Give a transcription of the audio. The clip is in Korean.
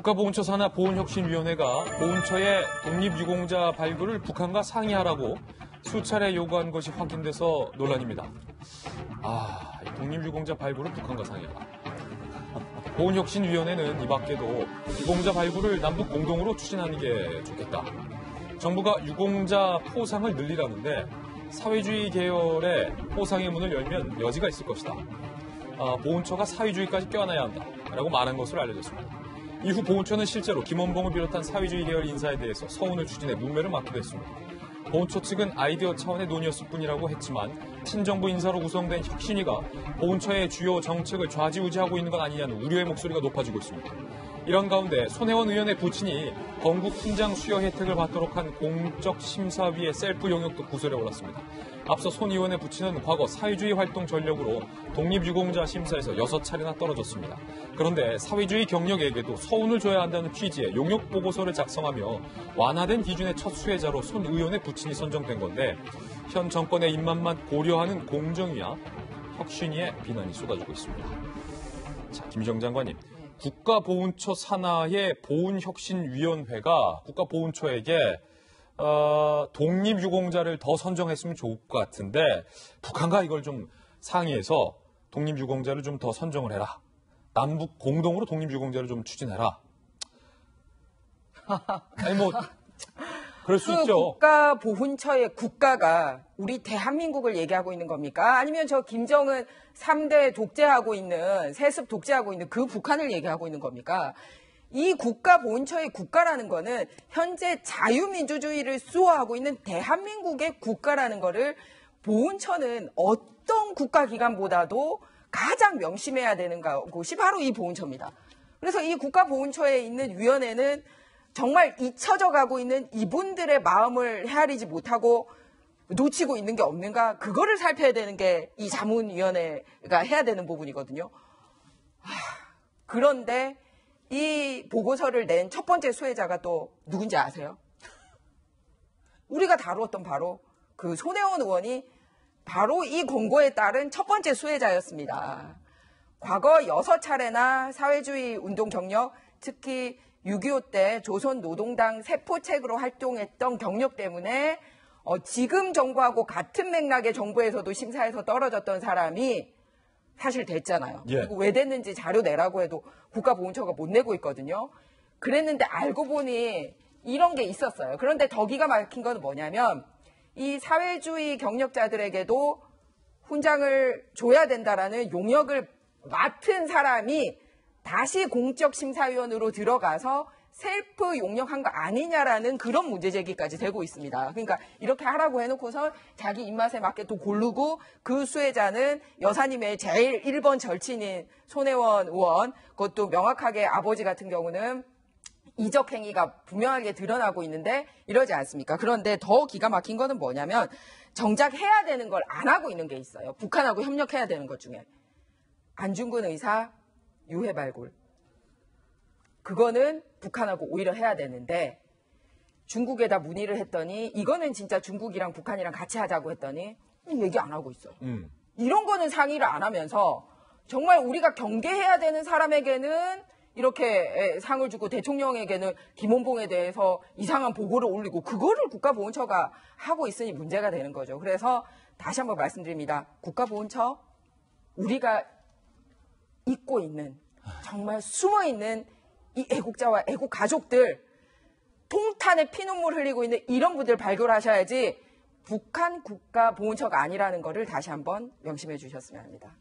국가보훈처 산하 보훈혁신위원회가 보훈처의 독립유공자 발굴을 북한과 상의하라고 수차례 요구한 것이 확인돼서 논란입니다. 독립유공자 발굴을 북한과 상의하라. 보훈혁신위원회는 이 밖에도 유공자 발굴을 남북 공동으로 추진하는 게 좋겠다. 정부가 유공자 포상을 늘리라는데 사회주의 계열의 포상의 문을 열면 여지가 있을 것이다. 보훈처가 사회주의까지 껴안아야 한다라고 말한 것으로 알려졌습니다. 이후 보훈처는 실제로 김원봉을 비롯한 사회주의 계열 인사에 대해서 서운을 추진해 문매를 맞기도 했습니다. 보훈처 측은 아이디어 차원의 논의였을 뿐이라고 했지만 친정부 인사로 구성된 혁신위가 보훈처의 주요 정책을 좌지우지하고 있는 것 아니냐는 우려의 목소리가 높아지고 있습니다. 이런 가운데 손혜원 의원의 부친이 건국 훈장 수여 혜택을 받도록 한 공적심사위의 셀프 용역도 구설에 올랐습니다. 앞서 손 의원의 부친은 과거 사회주의 활동 전력으로 독립유공자 심사에서 6차례나 떨어졌습니다. 그런데 사회주의 경력에게도 서운을 줘야 한다는 취지의 용역 보고서를 작성하며 완화된 기준의 첫 수혜자로 손 의원의 부친이 선정된 건데 현 정권의 입맛만 고려하는 공정위와 혁신위의 비난이 쏟아지고 있습니다. 자, 김희정 장관님. 국가보훈처 산하의 보훈혁신위원회가 국가보훈처에게 독립유공자를 더 선정했으면 좋을 것 같은데 북한과 이걸 좀 상의해서 독립유공자를 좀 더 선정을 해라. 남북 공동으로 독립유공자를 좀 추진해라. 아니 그럴 수 있죠. 국가보훈처의 국가가 우리 대한민국을 얘기하고 있는 겁니까? 아니면 저 김정은 3대 독재하고 있는, 세습 독재하고 있는 그 북한을 얘기하고 있는 겁니까? 이 국가보훈처의 국가라는 거는 현재 자유민주주의를 수호하고 있는 대한민국의 국가라는 거를 보훈처는 어떤 국가기관보다도 가장 명심해야 되는 곳이 바로 이 보훈처입니다. 그래서 이 국가보훈처에 있는 위원회는 정말 잊혀져 가고 있는 이분들의 마음을 헤아리지 못하고 놓치고 있는 게 없는가, 그거를 살펴야 되는 게 이 자문위원회가 해야 되는 부분이거든요. 그런데 이 보고서를 낸 첫 번째 수혜자가 또 누군지 아세요? 우리가 다루었던 바로 그 손혜원 의원이 바로 이 권고에 따른 첫 번째 수혜자였습니다. 과거 6차례나 사회주의 운동 경력, 특히 6.25 때 조선노동당 세포책으로 활동했던 경력 때문에 지금 정부하고 같은 맥락의 정부에서도 심사에서 떨어졌던 사람이 사실 됐잖아요. 예. 그리고 왜 됐는지 자료 내라고 해도 국가보훈처가 못 내고 있거든요. 그랬는데 알고 보니 이런 게 있었어요. 그런데 더 기가 막힌 건 뭐냐면 이 사회주의 경력자들에게도 훈장을 줘야 된다라는 용역을 맡은 사람이 다시 공적심사위원으로 들어가서 셀프 용역한 거 아니냐라는 그런 문제제기까지 되고 있습니다. 그러니까 이렇게 하라고 해놓고서 자기 입맛에 맞게 또 고르고 그 수혜자는 여사님의 제일 1번 절친인 손혜원 의원, 그것도 명확하게 아버지 같은 경우는 이적 행위가 분명하게 드러나고 있는데 이러지 않습니까? 그런데 더 기가 막힌 거는 뭐냐면 정작 해야 되는 걸 안 하고 있는 게 있어요. 북한하고 협력해야 되는 것 중에. 안중근 의사 유해 발굴. 그거는 북한하고 오히려 해야 되는데 중국에다 문의를 했더니 이거는 진짜 중국이랑 북한이랑 같이 하자고 했더니 얘기 안 하고 있어요. 이런 거는 상의를 안 하면서 정말 우리가 경계해야 되는 사람에게는 이렇게 상을 주고 대통령에게는 김원봉에 대해서 이상한 보고를 올리고 그거를 국가보훈처가 하고 있으니 문제가 되는 거죠. 그래서 다시 한번 말씀드립니다. 국가보훈처 우리가 잊고 있는 정말 숨어있는 이 애국자와 애국 가족들 통탄에 피눈물 흘리고 있는 이런 분들 발굴하셔야지 북한 국가보훈처가 아니라는 거를 다시 한번 명심해 주셨으면 합니다.